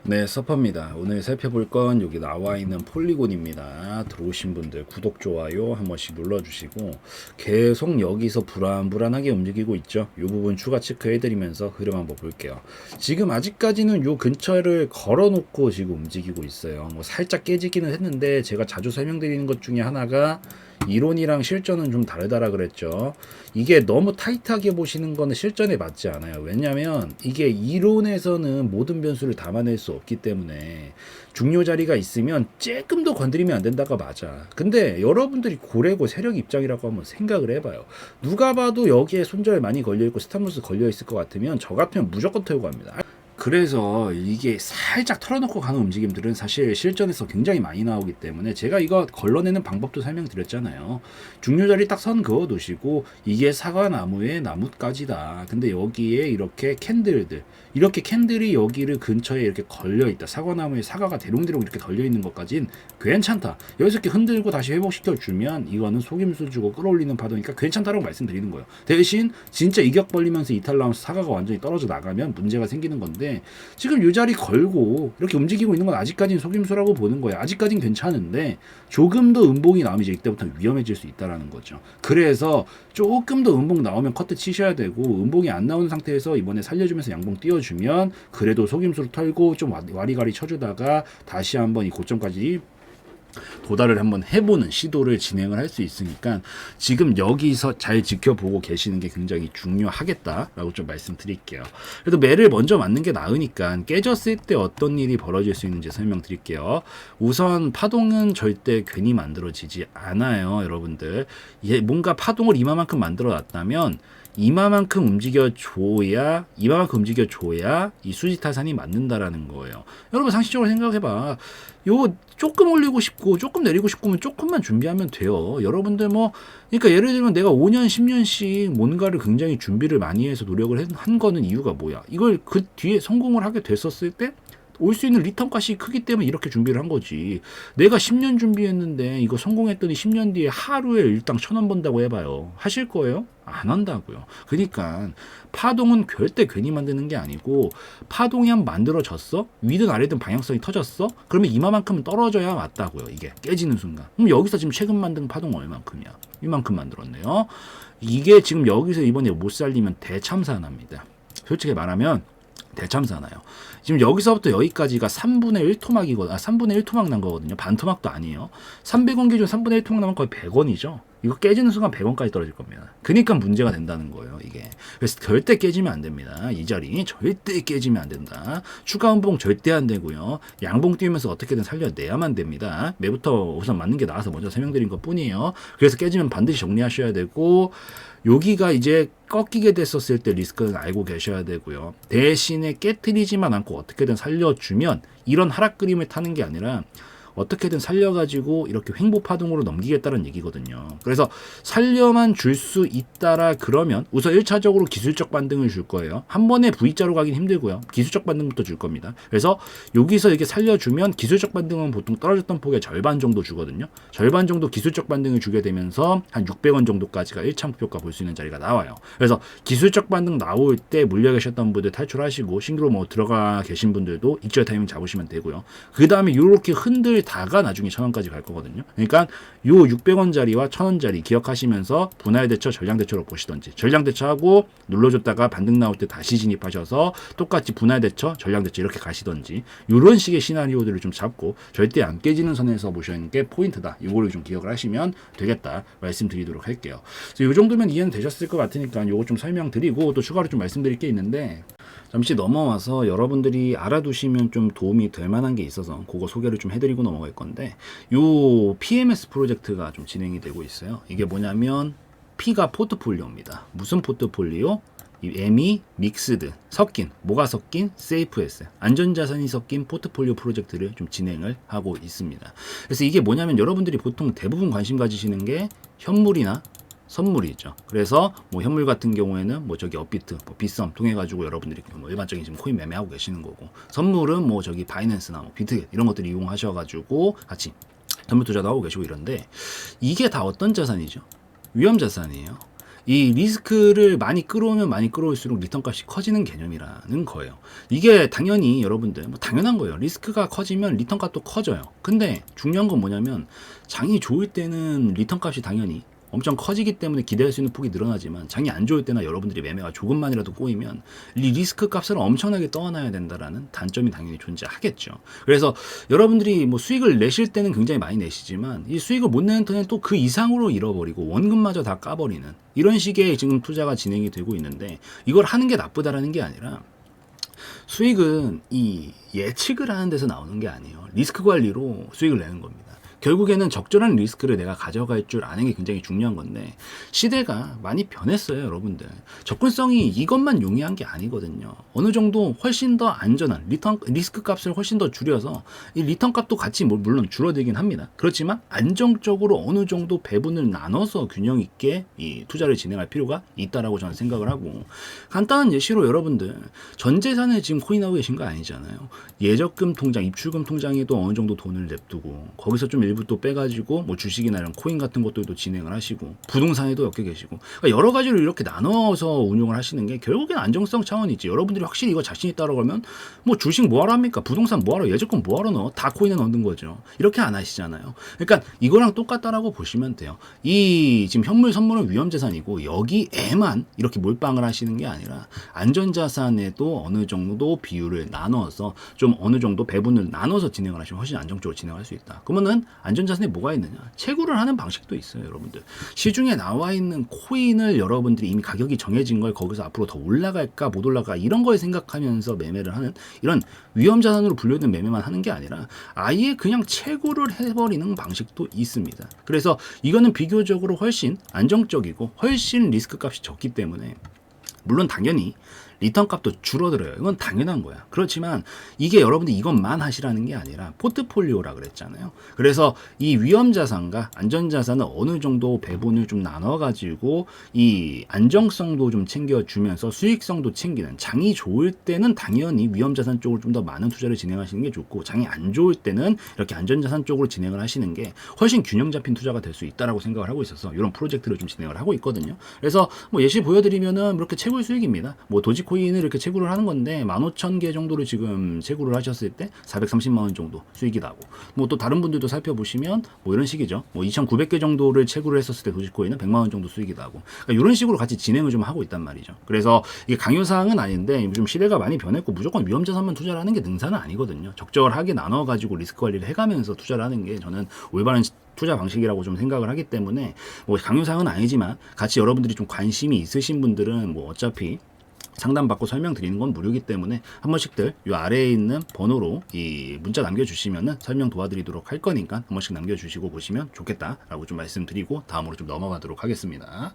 네, 서퍼입니다. 오늘 살펴볼 건 여기 나와 있는 폴리곤입니다. 들어오신 분들 구독, 좋아요 한 번씩 눌러주시고 계속 여기서 불안불안하게 움직이고 있죠. 이 부분 추가 체크해드리면서 흐름 한번 볼게요. 지금 아직까지는 요 근처를 걸어놓고 지금 움직이고 있어요. 뭐 살짝 깨지기는 했는데 제가 자주 설명드리는 것 중에 하나가 이론이랑 실전은 좀 다르다라 그랬죠. 이게 너무 타이트하게 보시는 거는 실전에 맞지 않아요. 왜냐면 이게 이론에서는 모든 변수를 담아낼 수 없기 때문에 중요 자리가 있으면 조금도 건드리면 안 된다가 맞아. 근데 여러분들이 고래고 세력 입장이라고 한번 생각을 해봐요. 누가 봐도 여기에 손절 많이 걸려있고 스탑로스 걸려있을 것 같으면 저 같으면 무조건 태우고 갑니다. 그래서 이게 살짝 털어놓고 가는 움직임들은 사실 실전에서 굉장히 많이 나오기 때문에 제가 이거 걸러내는 방법도 설명드렸잖아요. 중요자리 딱 선 그어 두시고 이게 사과나무의 나뭇가지다. 근데 여기에 이렇게 캔들들, 이렇게 캔들이 여기를 근처에 이렇게 걸려있다. 사과나무에 사과가 대롱대롱 이렇게 걸려있는 것까진 괜찮다. 여기서 이렇게 흔들고 다시 회복시켜주면 이거는 속임수 주고 끌어올리는 파도니까 괜찮다라고 말씀드리는 거예요. 대신 진짜 이격 벌리면서 이탈 나오면서 사과가 완전히 떨어져 나가면 문제가 생기는 건데, 지금 이 자리 걸고 이렇게 움직이고 있는 건 아직까지는 속임수라고 보는 거예요. 아직까지는 괜찮은데 조금 더 음봉이 나오면 이제 이때부터 위험해질 수 있다라는 거죠. 그래서 조금 더 음봉 나오면 커트 치셔야 되고, 음봉이 안 나오는 상태에서 이번에 살려주면서 양봉 띄워주면 그래도 속임수로 털고 좀 와리가리 쳐주다가 다시 한번 이 고점까지 도달을 한번 해보는 시도를 진행을 할 수 있으니까 지금 여기서 잘 지켜보고 계시는 게 굉장히 중요하겠다라고 좀 말씀드릴게요. 그래도 매를 먼저 맞는 게 나으니까 깨졌을 때 어떤 일이 벌어질 수 있는지 설명드릴게요. 우선 파동은 절대 괜히 만들어지지 않아요, 여러분들. 뭔가 파동을 이만큼 만들어 놨다면 이만큼 움직여줘야 이 수지타산이 맞는다라는 거예요. 여러분 상식적으로 생각해봐. 요 조금 올리고 싶고 조금 내리고 싶으면 조금만 준비하면 돼요. 여러분들 그러니까 예를 들면 내가 5년 10년씩 뭔가를 굉장히 준비를 많이 해서 노력을 한 거는 이유가 뭐야? 이걸 그 뒤에 성공을 하게 됐었을 때 올 수 있는 리턴 값이 크기 때문에 이렇게 준비를 한 거지. 내가 10년 준비했는데 이거 성공했더니 10년 뒤에 하루에 일당 1,000원 번다고 해봐요. 하실 거예요? 안 한다고요. 그러니까 파동은 절대 괜히 만드는 게 아니고, 파동이 한 만들어졌어? 위든 아래든 방향성이 터졌어? 그러면 이만큼은 떨어져야 맞다고요. 이게 깨지는 순간. 그럼 여기서 지금 최근 만든 파동 얼만큼이야? 이만큼 만들었네요. 이게 지금 여기서 이번에 못 살리면 대참사납니다. 솔직히 말하면 대참사나요. 지금 여기서부터 여기까지가 3분의 1토막이거든요. 3분의 1토막 난 거거든요. 반토막도 아니에요. 300원 기준 3분의 1토막 나면 거의 100원이죠. 이거 깨지는 순간 100원까지 떨어질 겁니다. 그러니까 문제가 된다는 거예요, 이게. 그래서 절대 깨지면 안 됩니다. 이 자리 절대 깨지면 안 된다. 추가 음봉 절대 안 되고요. 양봉 띄우면서 어떻게든 살려내야만 됩니다. 매부터 우선 맞는 게 나와서 먼저 설명드린 것 뿐이에요. 그래서 깨지면 반드시 정리하셔야 되고, 여기가 이제 꺾이게 됐었을 때 리스크는 알고 계셔야 되고요. 대신에 깨트리지만 않고 어떻게든 살려주면, 이런 하락 그림을 타는 게 아니라 어떻게든 살려가지고 이렇게 횡보 파동으로 넘기겠다는 얘기거든요. 그래서 살려만 줄 수 있다라 그러면 우선 1차적으로 기술적 반등을 줄 거예요. 한 번에 V자로 가긴 힘들고요. 기술적 반등부터 줄 겁니다. 그래서 여기서 이렇게 살려주면 기술적 반등은 보통 떨어졌던 폭의 절반 정도 주거든요. 절반 정도 기술적 반등을 주게 되면서 한 600원 정도까지가 1차 목표가 볼 수 있는 자리가 나와요. 그래서 기술적 반등 나올 때 물려 계셨던 분들 탈출하시고 신규로 들어가 계신 분들도 이절 타이밍 잡으시면 되고요. 그 다음에 이렇게 흔들다가 나중에 1,000원까지 갈 거거든요. 그러니까 요 600원짜리와 1,000원짜리 기억하시면서 분할 대처, 전량 대처로 보시던지, 전량 대처하고 눌러줬다가 반등 나올 때 다시 진입하셔서 똑같이 분할 대처, 전량 대처 이렇게 가시던지, 이런 식의 시나리오들을 좀 잡고 절대 안 깨지는 선에서 보시는 게 포인트다. 이거를 좀 기억을 하시면 되겠다 말씀드리도록 할게요. 그래서 이 정도면 이해는 되셨을 것 같으니까 요거 좀 설명드리고 또 추가로 좀 말씀드릴 게 있는데, 잠시 넘어와서 여러분들이 알아두시면 좀 도움이 될 만한 게 있어서 그거 소개를 좀 해드리고 넘어갈 건데, 요 PMS 프로젝트가 좀 진행이 되고 있어요. 이게 뭐냐면 P가 포트폴리오입니다. 무슨 포트폴리오? 이 M이 믹스드, 섞인, 뭐가 섞인? 세이프에스, 안전자산이 섞인 포트폴리오 프로젝트를 좀 진행을 하고 있습니다. 그래서 이게 뭐냐면 여러분들이 보통 대부분 관심 가지시는 게 현물이나 선물이죠. 그래서 현물 같은 경우에는 저기 업비트, 비썸 통해 가지고 여러분들이 일반적인 지금 코인 매매하고 계시는 거고, 선물은 저기 바이낸스나 비트 이런 것들 이용하셔 가지고 같이 선물 투자도 하고 계시고 이런데, 이게 다 어떤 자산이죠? 위험 자산이에요. 이 리스크를 많이 끌어오면 많이 끌어올수록 리턴 값이 커지는 개념이라는 거예요. 이게 당연히 여러분들 뭐 당연한 거예요. 리스크가 커지면 리턴 값도 커져요. 근데 중요한 건 뭐냐면 장이 좋을 때는 리턴 값이 당연히 엄청 커지기 때문에 기대할 수 있는 폭이 늘어나지만 장이 안 좋을 때나 여러분들이 매매가 조금만이라도 꼬이면 이 리스크 값을 엄청나게 떠안아야 된다라는 단점이 당연히 존재하겠죠. 그래서 여러분들이 뭐 수익을 내실 때는 굉장히 많이 내시지만 이 수익을 못 내는 턴엔 또 그 이상으로 잃어버리고 원금마저 다 까버리는 이런 식의 지금 투자가 진행이 되고 있는데 이걸 하는 게 나쁘다라는 게 아니라 수익은 이 예측을 하는 데서 나오는 게 아니에요. 리스크 관리로 수익을 내는 겁니다. 결국에는 적절한 리스크를 내가 가져갈 줄 아는 게 굉장히 중요한 건데 시대가 많이 변했어요, 여러분들. 접근성이 이것만 용이한 게 아니거든요. 어느 정도 훨씬 더 안전한 리스크 값을 훨씬 더 줄여서 이 리턴 값도 같이 물론 줄어들긴 합니다. 그렇지만 안정적으로 어느 정도 배분을 나눠서 균형 있게 이 투자를 진행할 필요가 있다라고 저는 생각을 하고 간단한 예시로 여러분들 전 재산을 지금 코인하고 계신 거 아니잖아요. 예적금 통장, 입출금 통장에도 어느 정도 돈을 냅두고 거기서 좀 일부 또 빼가지고 뭐 주식이나 이런 코인 같은 것들도 진행을 하시고 부동산에도 엮여 계시고 그러니까 여러 가지로 이렇게 나눠서 운용을 하시는 게 결국엔 안정성 차원이지. 여러분들이 확실히 이거 자신 있다라고 하면 뭐 주식 뭐하러 합니까? 부동산 뭐하러, 예적금 뭐하러 넣어? 다 코인에 넣는 거죠. 이렇게 안 하시잖아요. 그러니까 이거랑 똑같다라고 보시면 돼요. 이 지금 현물 선물은 위험자산이고 여기에만 이렇게 몰빵을 하시는 게 아니라 안전자산에도 어느 정도 비율을 나눠서 좀 어느 정도 배분을 나눠서 진행을 하시면 훨씬 안정적으로 진행할 수 있다. 그러면은 안전자산에 뭐가 있느냐? 채굴을 하는 방식도 있어요, 여러분들. 시중에 나와 있는 코인을 여러분들이 이미 가격이 정해진 걸 거기서 앞으로 더 올라갈까 못 올라가 이런 걸 생각하면서 매매를 하는 이런 위험자산으로 분류된 매매만 하는 게 아니라 아예 그냥 채굴을 해버리는 방식도 있습니다. 그래서 이거는 비교적으로 훨씬 안정적이고 훨씬 리스크 값이 적기 때문에 물론 당연히 리턴 값도 줄어들어요. 이건 당연한 거야. 그렇지만 이게 여러분들 이것만 하시라는 게 아니라 포트폴리오라 그랬잖아요. 그래서 이 위험자산과 안전자산은 어느 정도 배분을 좀 나눠가지고 이 안정성도 좀 챙겨주면서 수익성도 챙기는 장이 좋을 때는 당연히 위험자산 쪽으로 좀 더 많은 투자를 진행하시는 게 좋고 장이 안 좋을 때는 이렇게 안전자산 쪽으로 진행을 하시는 게 훨씬 균형 잡힌 투자가 될 수 있다라고 생각을 하고 있어서 이런 프로젝트를 좀 진행을 하고 있거든요. 그래서 뭐 예시 보여드리면은 이렇게 채굴 수익입니다. 뭐 도지코인을 이렇게 채굴을 하는 건데 15,000개 정도를 지금 채굴을 하셨을 때 430만 원 정도 수익이 나고 뭐 또 다른 분들도 살펴보시면 뭐 이런 식이죠. 뭐 2,900개 정도를 채굴을 했었을 때 도지코인은 100만 원 정도 수익이 나고 그러니까 이런 식으로 같이 진행을 좀 하고 있단 말이죠. 그래서 이게 강요사항은 아닌데 요즘 시대가 많이 변했고 무조건 위험자산만 투자를 하는 게 능사는 아니거든요. 적절하게 나눠가지고 리스크 관리를 해가면서 투자를 하는 게 저는 올바른 투자 방식이라고 좀 생각을 하기 때문에 뭐 강요사항은 아니지만 같이 여러분들이 좀 관심이 있으신 분들은 뭐 어차피 상담받고 설명드리는 건 무료이기 때문에 한 번씩들 이 아래에 있는 번호로 이 문자 남겨주시면은 설명 도와드리도록 할 거니까 한 번씩 남겨주시고 보시면 좋겠다라고 좀 말씀드리고 다음으로 좀 넘어가도록 하겠습니다.